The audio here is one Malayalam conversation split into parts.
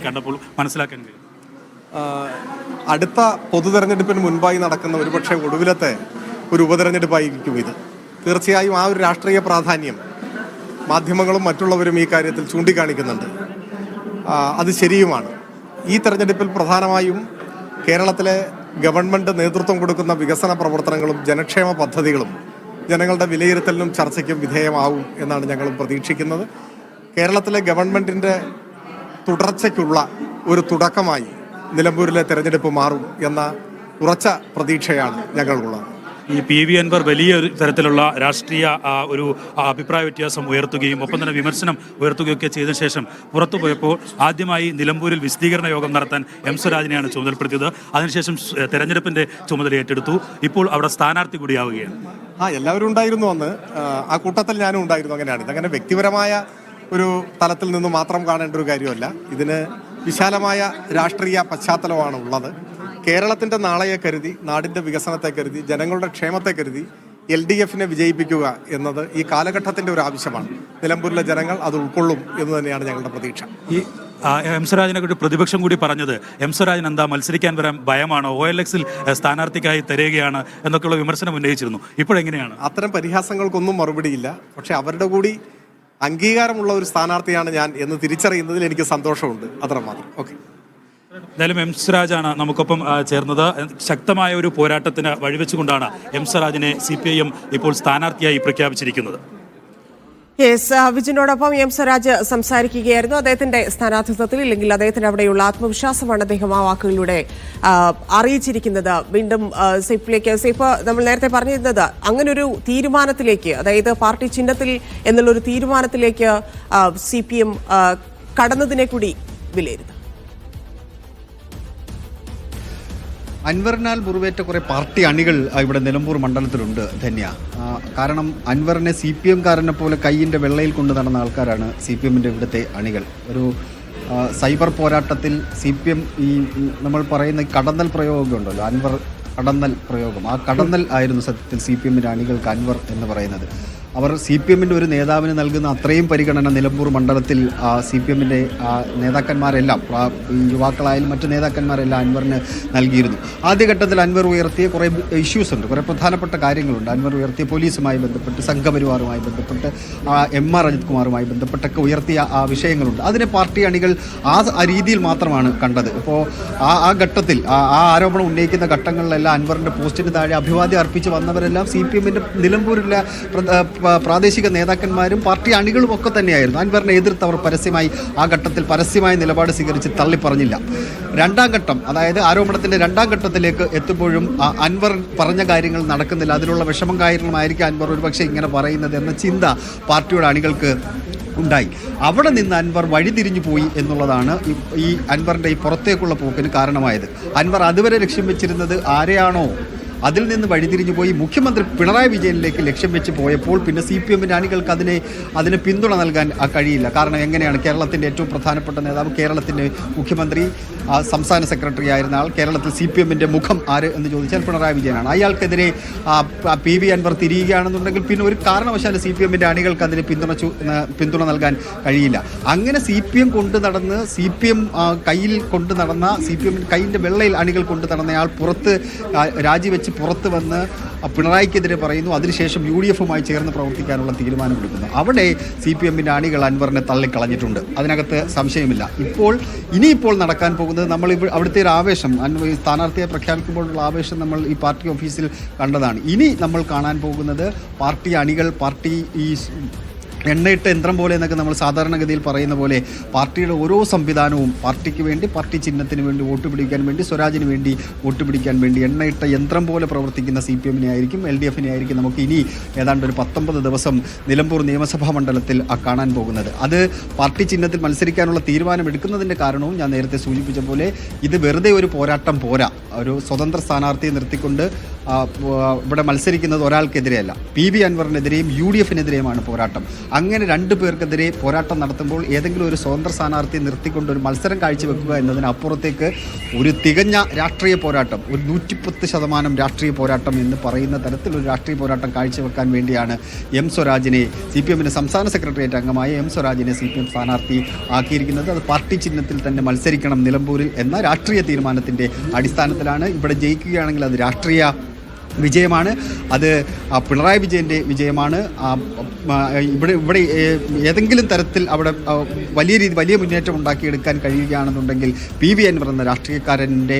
കണ്ടപ്പോൾ മനസ്സിലാക്കാൻ കഴിയും. അടുത്ത പൊതു തെരഞ്ഞെടുപ്പിന് മുൻപായി നടക്കുന്ന ഒരുപക്ഷെ ഒടുവിലത്തെ ഒരു ഉപതെരഞ്ഞെടുപ്പായിരിക്കും ഇത്. തീർച്ചയായും ആ ഒരു രാഷ്ട്രീയ പ്രാധാന്യം മാധ്യമങ്ങളും മറ്റുള്ളവരും ഈ കാര്യത്തിൽ ചൂണ്ടിക്കാണിക്കുന്നുണ്ട്. അത് ശരിയുമാണ്. ഈ തെരഞ്ഞെടുപ്പിൽ പ്രധാനമായും കേരളത്തിലെ ഗവൺമെൻറ് നേതൃത്വം കൊടുക്കുന്ന വികസന പ്രവർത്തനങ്ങളും ജനക്ഷേമ പദ്ധതികളും ജനങ്ങളുടെ വിലയിരുത്തലിനും ചർച്ചയ്ക്കും വിധേയമാവും എന്നാണ് ഞങ്ങളും പ്രതീക്ഷിക്കുന്നത്. കേരളത്തിലെ ഗവൺമെൻറ്റിൻ്റെ തുടർച്ചയ്ക്കുള്ള ഒരു തുടക്കമായി നിലമ്പൂരിലെ തെരഞ്ഞെടുപ്പ് മാറും എന്ന ഉറച്ച പ്രതീക്ഷയാണ് ഞങ്ങൾക്കുള്ളത്. ഈ PV അൻവർ വലിയ ഒരു തരത്തിലുള്ള രാഷ്ട്രീയ ഒരു അഭിപ്രായ വ്യത്യാസം ഉയർത്തുകയും ഒപ്പം തന്നെ വിമർശനം ഉയർത്തുകയൊക്കെ ചെയ്ത ശേഷം പുറത്തു പോയപ്പോൾ ആദ്യമായി നിലമ്പൂരിൽ വിശദീകരണ യോഗം നടത്താൻ എം സ്വരാജിനെയാണ് ചുമതലപ്പെടുത്തിയത്. അതിനുശേഷം തെരഞ്ഞെടുപ്പിന്റെ ചുമതല ഏറ്റെടുത്തു. ഇപ്പോൾ അവിടെ സ്ഥാനാർത്ഥി കൂടിയാവുകയാണ്. എല്ലാവരും ഉണ്ടായിരുന്നു അന്ന്. ആ കൂട്ടത്തിൽ ഞാനും ഉണ്ടായിരുന്നു. അങ്ങനെയാണ്. ഇതങ്ങനെ വ്യക്തിപരമായ ഒരു തലത്തിൽ നിന്ന് മാത്രം കാണേണ്ട ഒരു കാര്യമല്ല. ഇതിന് വിശാലമായ രാഷ്ട്രീയ പശ്ചാത്തലമാണ് ഉള്ളത്. കേരളത്തിൻ്റെ നാളെയെ കരുതി, നാടിൻ്റെ വികസനത്തെ കരുതി, ജനങ്ങളുടെ ക്ഷേമത്തെ കരുതി LDFനെ വിജയിപ്പിക്കുക എന്നത് ഈ കാലഘട്ടത്തിൻ്റെ ഒരു ആവശ്യമാണ്. നിലമ്പൂരിലെ ജനങ്ങൾ അത് ഉൾക്കൊള്ളും എന്ന് തന്നെയാണ് ഞങ്ങളുടെ പ്രതീക്ഷ. ഈ എം സ്വരാജിനെ കുറിച്ച് പ്രതിപക്ഷം കൂടി പറഞ്ഞത് എം സ്വരാജിന് എന്താ മത്സരിക്കാൻ വരാൻ ഭയമാണോ, OLXൽ സ്ഥാനാർത്ഥിക്കായി തരികയാണ് എന്നൊക്കെയുള്ള വിമർശനം ഉന്നയിച്ചിരുന്നു. ഇപ്പോഴെങ്ങനെയാണ്? അത്തരം പരിഹാസങ്ങൾക്കൊന്നും മറുപടിയില്ല. പക്ഷെ അവരുടെ കൂടി അംഗീകാരമുള്ള ഒരു സ്ഥാനാർത്ഥിയാണ് ഞാൻ എന്ന് തിരിച്ചറിയുന്നതിൽ എനിക്ക് സന്തോഷമുണ്ട്. അത്രമാത്രം. ഓക്കെ. എന്തായാലും എം സ്വരാജാണ് നമുക്കൊപ്പം ചേർന്നത്. ശക്തമായ ഒരു പോരാട്ടത്തിന് വഴിവെച്ചുകൊണ്ടാണ് എം സ്വരാജിനെ CPIM ഇപ്പോൾ സ്ഥാനാർത്ഥിയായി പ്രഖ്യാപിച്ചിരിക്കുന്നത്. വിജിനോടൊപ്പം എം സ്വരാജ് സംസാരിക്കുകയായിരുന്നു. അദ്ദേഹത്തിന്റെ സ്ഥാനാർത്ഥിത്വത്തിൽ ഇല്ലെങ്കിൽ അദ്ദേഹത്തിന് അവിടെയുള്ള ആത്മവിശ്വാസമാണ് അദ്ദേഹം ആ വാക്കുകളിലൂടെ അറിയിച്ചിരിക്കുന്നത്. വീണ്ടും സേഫ് നമ്മൾ നേരത്തെ പറഞ്ഞിരുന്നത് അങ്ങനൊരു തീരുമാനത്തിലേക്ക്, അതായത് പാർട്ടി ചിഹ്നത്തിൽ എന്നുള്ളൊരു തീരുമാനത്തിലേക്ക് CPM കടന്നതിനെ കൂടി വിലയിരുത്തും. അൻവറിനാൽ മുറിവേറ്റ കുറേ പാർട്ടി അണികൾ ഇവിടെ നിലമ്പൂർ മണ്ഡലത്തിലുണ്ട് ധന്യ. കാരണം അൻവറിനെ CPM-കാരനെ പോലെ കയ്യിൻ്റെ വെള്ളയിൽ കൊണ്ട് നടന്ന ആൾക്കാരാണ് CPM-ൻ്റെ ഇവിടുത്തെ അണികൾ. ഒരു സൈബർ പോരാട്ടത്തിൽ CPM ഈ നമ്മൾ പറയുന്ന കടന്നൽ പ്രയോഗം ഉണ്ടല്ലോ, അൻവർ കടന്നൽ പ്രയോഗം, ആ കടന്നൽ ആയിരുന്നു സത്യത്തിൽ CPM-ൻ്റെ അണികൾക്ക് അൻവർ എന്ന് പറയുന്നത്. അവർ CPM-ൻ്റെ ഒരു നേതാവിന് നൽകുന്ന അത്രയും പരിഗണന നിലമ്പൂർ മണ്ഡലത്തിൽ CPM-ൻ്റെ നേതാക്കന്മാരെല്ലാം, യുവാക്കളായാലും മറ്റു നേതാക്കന്മാരെല്ലാം അൻവറിന് നൽകിയിരുന്നു. ആദ്യഘട്ടത്തിൽ അൻവർ ഉയർത്തിയ കുറേ ഇഷ്യൂസ് ഉണ്ട്, കുറേ പ്രധാനപ്പെട്ട കാര്യങ്ങളുണ്ട്. അൻവർ ഉയർത്തിയ പോലീസുമായി ബന്ധപ്പെട്ട്, സംഘപരിവാറുമായി ബന്ധപ്പെട്ട്, MR അജിത് കുമാറുമായി ബന്ധപ്പെട്ടൊക്കെ ഉയർത്തിയ വിഷയങ്ങളുണ്ട്. അതിനെ പാർട്ടി അണികൾ ആ രീതിയിൽ മാത്രമാണ് കണ്ടത്. ഇപ്പോൾ ആ ഘട്ടത്തിൽ ആ ആരോപണം ഉന്നയിക്കുന്ന ഘട്ടങ്ങളിലെല്ലാം അൻവറിൻ്റെ പോസ്റ്റിന് താഴെ അഭിവാദ്യം അർപ്പിച്ച് വന്നവരെല്ലാം CPM-ൻ്റെ നിലമ്പൂരിലെ പ്രാദേശിക നേതാക്കന്മാരും പാർട്ടി അണികളും ഒക്കെ തന്നെയായിരുന്നു. അൻവറിനെ എതിർത്ത് അവർ പരസ്യമായി ആ ഘട്ടത്തിൽ പരസ്യമായ നിലപാട് സ്വീകരിച്ച് തള്ളിപ്പറഞ്ഞില്ല. രണ്ടാം ഘട്ടം, അതായത് ആരോപണത്തിൻ്റെ രണ്ടാം ഘട്ടത്തിലേക്ക് എത്തുമ്പോഴും അൻവർ പറഞ്ഞ കാര്യങ്ങൾ നടക്കുന്നില്ല. അതിലുള്ള വിഷമം കാരണമായിരിക്കും അൻവർ ഒരുപക്ഷെ ഇങ്ങനെ പറയുന്നത് എന്ന ചിന്ത പാർട്ടിയുടെ അണികൾക്ക് ഉണ്ടായി. അവിടെ നിന്ന് അൻവർ വഴിതിരിഞ്ഞു പോയി എന്നുള്ളതാണ് ഈ അൻവറിൻ്റെ ഈ പുറത്തേക്കുള്ള പോക്കിന് കാരണമായത്. അൻവർ അതുവരെ ലക്ഷ്യം വെച്ചിരുന്നത് ആരെയാണോ, അതിൽ നിന്ന് വഴിതിരിഞ്ഞു പോയി മുഖ്യമന്ത്രി പിണറായി വിജയനിലേക്ക് ലക്ഷ്യം വെച്ച് പോയപ്പോൾ പിന്നെ CPM-ൻ്റെ അണികൾക്ക് അതിന് പിന്തുണ നൽകാൻ കഴിയില്ല. കാരണം എങ്ങനെയാണ് കേരളത്തിൻ്റെ ഏറ്റവും പ്രധാനപ്പെട്ട നേതാവ്, കേരളത്തിൻ്റെ മുഖ്യമന്ത്രി, സംസ്ഥാന സെക്രട്ടറി ആയിരുന്ന ആൾ, കേരളത്തിൽ CPM-ൻ്റെ മുഖം ആര് എന്ന് ചോദിച്ചാൽ പിണറായി വിജയനാണ്. അയാൾക്കെതിരെ PV അൻവർ തിരിയുകയാണെന്നുണ്ടെങ്കിൽ പിന്നെ ഒരു കാരണവശാലും CPM-ൻ്റെ അണികൾക്ക് അതിന് പിന്തുണ നൽകാൻ കഴിയില്ല. അങ്ങനെ CPM കൊണ്ട് നടന്ന്, CPM കയ്യിൽ കൊണ്ട് നടന്ന, CPM കയ്യിൻ്റെ വെള്ളയിൽ അണികൾ കൊണ്ട് നടന്നയാൾ രാജിവെച്ച് പുറത്ത് വന്ന് പിണറായിക്കെതിരെ പറയുന്നു. അതിനുശേഷം UDF-മായി ചേർന്ന് പ്രവർത്തിക്കാനുള്ള തീരുമാനമെടുക്കുന്നു. അവിടെ CPM-ൻ്റെ അണികൾ അൻവറിനെ തള്ളിക്കളഞ്ഞിട്ടുണ്ട്. അതിനകത്ത് സംശയമില്ല. ഇനിയിപ്പോൾ നടക്കാൻ പോകുന്നത്, നമ്മൾ അവിടുത്തെ ഒരു ആവേശം, സ്ഥാനാർത്ഥിയെ പ്രഖ്യാപിക്കുമ്പോഴുള്ള ആവേശം നമ്മൾ ഈ പാർട്ടി ഓഫീസിൽ കണ്ടതാണ്. ഇനി നമ്മൾ കാണാൻ പോകുന്നത് പാർട്ടി അണികൾ, പാർട്ടി ഈ എണ്ണയിട്ട യന്ത്രം പോലെ എന്നൊക്കെ നമ്മൾ സാധാരണഗതിയിൽ പറയുന്ന പോലെ പാർട്ടിയുടെ ഓരോ സംവിധാനവും പാർട്ടിക്ക് വേണ്ടി, പാർട്ടി ചിഹ്നത്തിന് വേണ്ടി വോട്ട് പിടിക്കാൻ വേണ്ടി, സ്വരാജിന് വേണ്ടി വോട്ട് പിടിക്കാൻ വേണ്ടി എണ്ണയിട്ട യന്ത്രം പോലെ പ്രവർത്തിക്കുന്ന CPM-നെ ആയിരിക്കും, LDF-നെ ആയിരിക്കും നമുക്ക് ഇനി ഏതാണ്ട് ഒരു 19 ദിവസം നിലമ്പൂർ നിയമസഭാ മണ്ഡലത്തിൽ കാണാൻ പോകുന്നത്. അത് പാർട്ടി ചിഹ്നത്തിൽ മത്സരിക്കാനുള്ള തീരുമാനമെടുക്കുന്നതിൻ്റെ കാരണവും ഞാൻ നേരത്തെ സൂചിപ്പിച്ച പോലെ ഇത് വെറുതെ ഒരു പോരാട്ടം പോരാ. ഒരു സ്വതന്ത്ര സ്ഥാനാർത്ഥിയെ നിർത്തിക്കൊണ്ട് ഇവിടെ മത്സരിക്കുന്നത് ഒരാൾക്കെതിരെയല്ല, PV അൻവറിനെതിരെയും UDF-നെതിരെയുമാണ് പോരാട്ടം. അങ്ങനെ രണ്ടു പേർക്കെതിരെ പോരാട്ടം നടത്തുമ്പോൾ ഏതെങ്കിലും ഒരു സ്വതന്ത്ര സ്ഥാനാർത്ഥിയെ നിർത്തിക്കൊണ്ട് ഒരു മത്സരം കാഴ്ചവെക്കുക എന്നതിനപ്പുറത്തേക്ക് ഒരു തികഞ്ഞ രാഷ്ട്രീയ പോരാട്ടം, ഒരു 110% രാഷ്ട്രീയ പോരാട്ടം എന്ന് പറയുന്ന തരത്തിലൊരു രാഷ്ട്രീയ പോരാട്ടം കാഴ്ചവെക്കാൻ വേണ്ടിയാണ് എം സ്വരാജിനെ, CPM-ന്റെ സംസ്ഥാന സെക്രട്ടേറിയറ്റ് അംഗമായ എം സ്വരാജിനെ CPM സ്ഥാനാർത്ഥി ആക്കിയിരിക്കുന്നത്. അത് പാർട്ടി ചിഹ്നത്തിൽ തന്നെ മത്സരിക്കണം നിലമ്പൂരിൽ എന്ന രാഷ്ട്രീയ തീരുമാനത്തിൻ്റെ അടിസ്ഥാനത്തിലാണ്. ഇവിടെ ജയിക്കുകയാണെങ്കിൽ അത് രാഷ്ട്രീയ വിജയമാണ്, അത് പിണറായി വിജയൻ്റെ വിജയമാണ്. ഇവിടെ ഏതെങ്കിലും തരത്തിൽ അവിടെ വലിയ മുന്നേറ്റം ഉണ്ടാക്കിയെടുക്കാൻ കഴിയുകയാണെന്നുണ്ടെങ്കിൽ PV അൻവർ എന്ന രാഷ്ട്രീയക്കാരൻ്റെ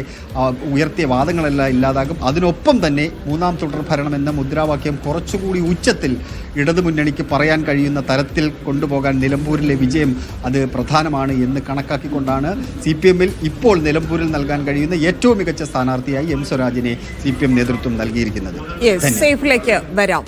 ഉയർത്തിയ വാദങ്ങളെല്ലാം ഇല്ലാതാകും. അതിനൊപ്പം തന്നെ മൂന്നാം തുടർ ഭരണം എന്ന മുദ്രാവാക്യം കുറച്ചുകൂടി ഉച്ചത്തിൽ ഇടതുമുന്നണിക്ക് പറയാൻ കഴിയുന്ന തരത്തിൽ കൊണ്ടുപോകാൻ നിലമ്പൂരിലെ വിജയം അത് പ്രധാനമാണ് എന്ന് കണക്കാക്കിക്കൊണ്ടാണ് CPM-ൽ ഇപ്പോൾ നിലമ്പൂരിൽ നൽകാൻ കഴിയുന്ന ഏറ്റവും മികച്ച സ്ഥാനാർത്ഥിയായി എം സ്വരാജിനെ CPM നേതൃത്വം നൽകിയിരിക്കുന്നത്. സേഫിലേക്ക് വരാം.